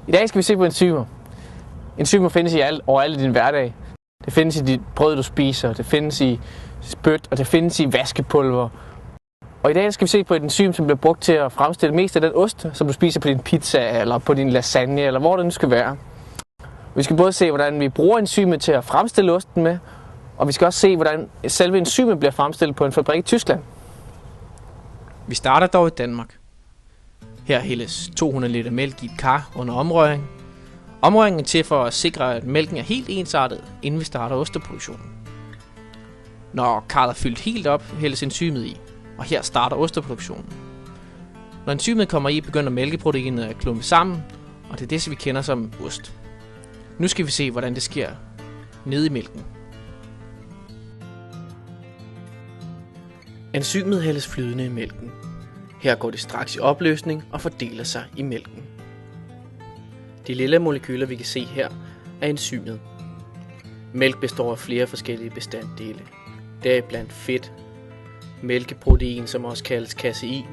I dag skal vi se på enzymer. Enzymer findes overalt i din hverdag. Det findes i dit brød, du spiser, det findes i spyt, og det findes i vaskepulver. Og i dag skal vi se på et enzym, som bliver brugt til at fremstille mest af den ost, som du spiser på din pizza, eller på din lasagne, eller hvor det nu skal være. Vi skal både se, hvordan vi bruger enzymet til at fremstille osten med, og vi skal også se, hvordan selve enzymet bliver fremstillet på en fabrik i Tyskland. Vi starter dog i Danmark. Her hældes 200 liter mælk i et kar under omrøring. Omrøringen er til for at sikre, at mælken er helt ensartet, inden vi starter osteproduktionen. Når karret er fyldt helt op, hældes enzymet i, og her starter osteproduktionen. Når enzymet kommer i, begynder mælkeproteinet at klumpe sammen, og det er det, vi kender som ost. Nu skal vi se, hvordan det sker nede i mælken. Enzymet hældes flydende i mælken. Her går det straks i opløsning og fordeler sig i mælken. De lille molekyler, vi kan se her, er enzymet. Mælk består af flere forskellige bestanddele. Deriblandt fedt, mælkeprotein, som også kaldes casein,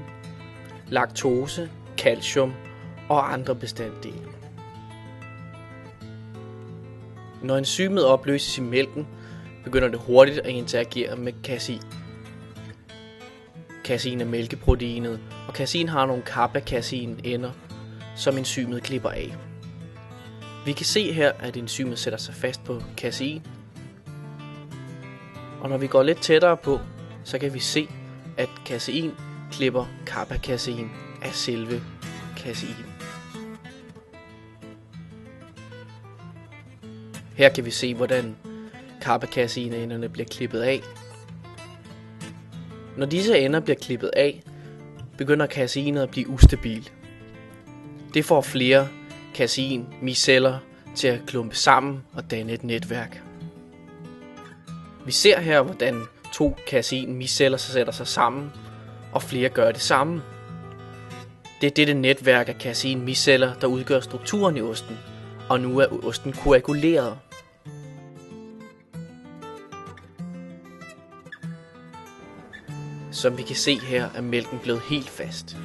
laktose, calcium og andre bestanddele. Når enzymet opløses i mælken, begynder det hurtigt at interagere med casein. Casein er mælkeproteinet, og casein har nogle carbacasein-ender, som enzymet klipper af. Vi kan se her, at enzymet sætter sig fast på casein. Og når vi går lidt tættere på, så kan vi se, at casein klipper carbacasein af selve casein. Her kan vi se, hvordan carbacasein-enderne bliver klippet af. Når disse ender bliver klippet af, begynder caseinet at blive ustabil. Det får flere casein-miceller til at klumpe sammen og danne et netværk. Vi ser her, hvordan to casein-miceller sætter sig sammen, og flere gør det samme. Det er dette netværk af casein-miceller, der udgør strukturen i osten, og nu er osten koaguleret. Som vi kan se her, er mælken blevet helt fast.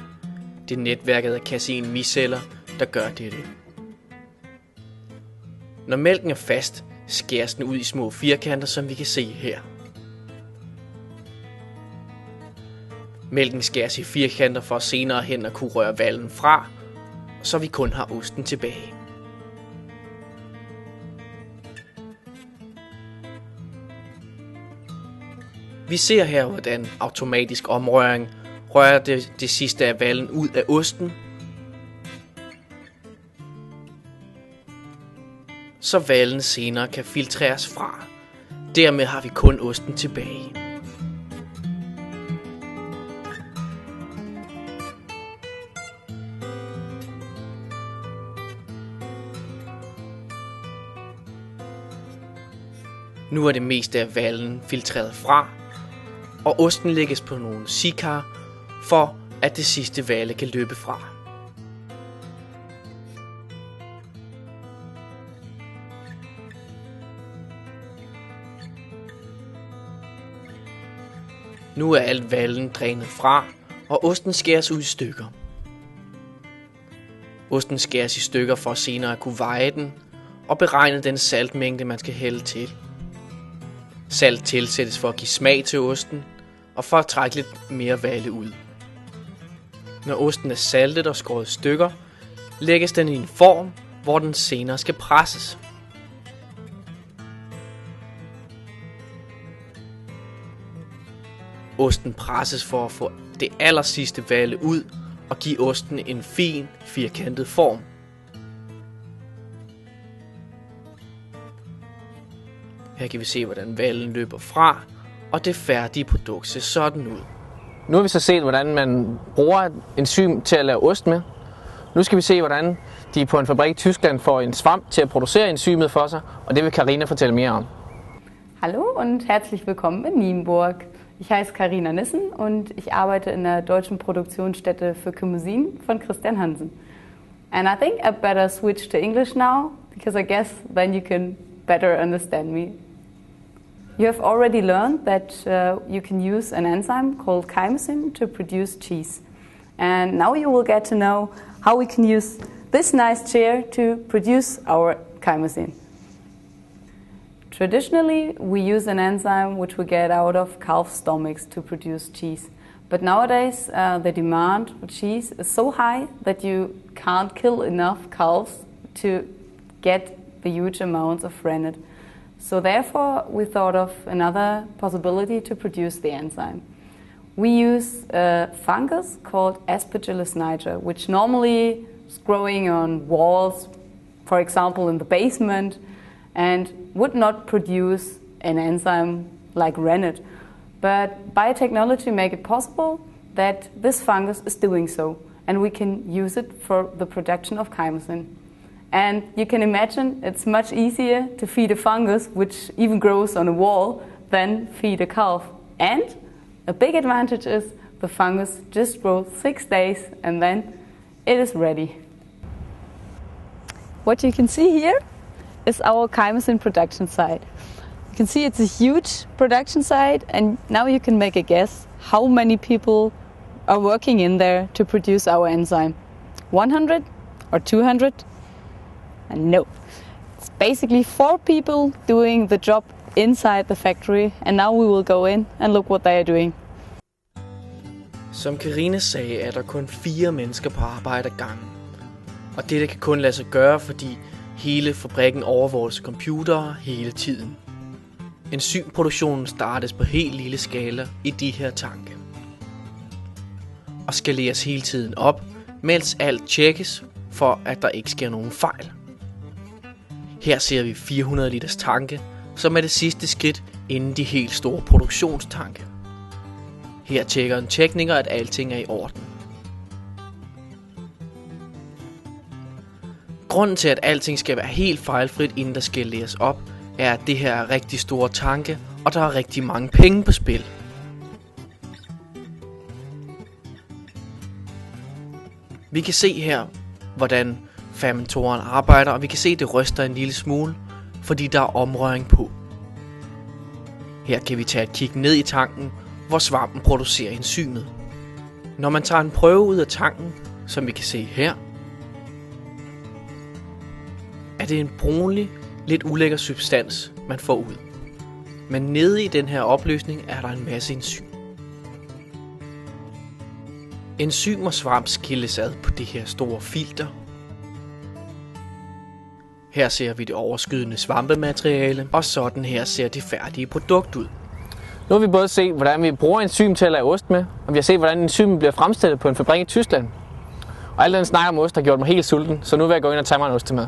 Det er netværket af casein-miceller, der gør dette. Når mælken er fast, skæres den ud i små firkanter, som vi kan se her. Mælken skæres i firkanter for senere hen at kunne røre vallen fra, så vi kun har osten tilbage. Vi ser her, hvordan automatisk omrøring rører det sidste af vallen ud af osten, så vallen senere kan filtreres fra. Dermed har vi kun osten tilbage. Nu er det meste af vallen filtreret fra, og osten lægges på nogle sikar, for at det sidste valle kan løbe fra. Nu er alt vallen drænet fra, og osten skæres ud i stykker. Osten skæres i stykker for senere at kunne veje den og beregne den saltmængde, man skal hælde til. Salt tilsættes for at give smag til osten og for at trække lidt mere valle ud. Når osten er saltet og skåret i stykker, lægges den i en form, hvor den senere skal presses. Osten presses for at få det allersidste valle ud og give osten en fin, firkantet form. Her kan vi se, hvordan vallen løber fra, og det færdige produkt ser sådan ud. Nu har vi så set, hvordan man bruger et enzym til at lave ost med. Nu skal vi se, hvordan de på en fabrik i Tyskland får en svamp til at producere enzymet for sig, og det vil Carina fortælle mere om. Hallo und herzlich willkommen in Nienburg. Ich heiße Carina Nissen und ich arbeite in der deutschen Produktionsstätte für Chymosin von Christian Hansen. And I think I better switch to English now, because I guess then you can better understand me. You have already learned that you can use an enzyme called chymosin to produce cheese. And now you will get to know how we can use this nice chair to produce our chymosin. Traditionally, we use an enzyme which we get out of calf stomachs to produce cheese. But nowadays, the demand for cheese is so high that you can't kill enough calves to get the huge amounts of rennet. So therefore, we thought of another possibility to produce the enzyme. We use a fungus called Aspergillus niger, which normally is growing on walls, for example in the basement, and would not produce an enzyme like rennet. But biotechnology make it possible that this fungus is doing so, and we can use it for the production of chymosin. And you can imagine it's much easier to feed a fungus which even grows on a wall than feed a calf. And a big advantage is the fungus just grows 6 days and then it is ready. What you can see here is our chymosin production site. You can see it's a huge production site, and now you can make a guess how many people are working in there to produce our enzyme. 100 or 200? And no, it's basically 4 people doing the job inside the factory, and now we will go in and look what they are doing. Som Karina sagde, er der kun 4 mennesker på arbejde ad gangen. Og dette kan kun lade sig gøre, fordi hele fabrikken overvåges computere hele tiden. Enzymproduktionen startes på helt lille skala i de her tanke. Og skaleres hele tiden op, mens alt tjekkes, for at der ikke sker nogen fejl. Her ser vi 400 liters tanke, som er det sidste skridt inden de helt store produktionstanke. Her tjekker en tekniker, at alting er i orden. Grunden til, at alting skal være helt fejlfrit, inden der skal læres op, er, at det her er rigtig store tanke, og der er rigtig mange penge på spil. Vi kan se her, hvordan fermentoren arbejder, og vi kan se, at det ryster en lille smule, fordi der er omrøring på. Her kan vi tage et kig ned i tanken, hvor svampen producerer enzymet. Når man tager en prøve ud af tanken, som vi kan se her, er det en brunlig, lidt ulækker substans, man får ud. Men nede i den her opløsning er der en masse enzym. Enzym og svamp skilles ad på det her store filter. Her ser vi det overskydende svampemateriale, og sådan her ser det færdige produkt ud. Nu har vi både set, hvordan vi bruger enzym til at lave ost med, og vi har set, hvordan enzymen bliver fremstillet på en fabrik i Tyskland. Og alt den snak om ost har gjort mig helt sulten, så nu vil jeg gå ind og tage mig en ost med.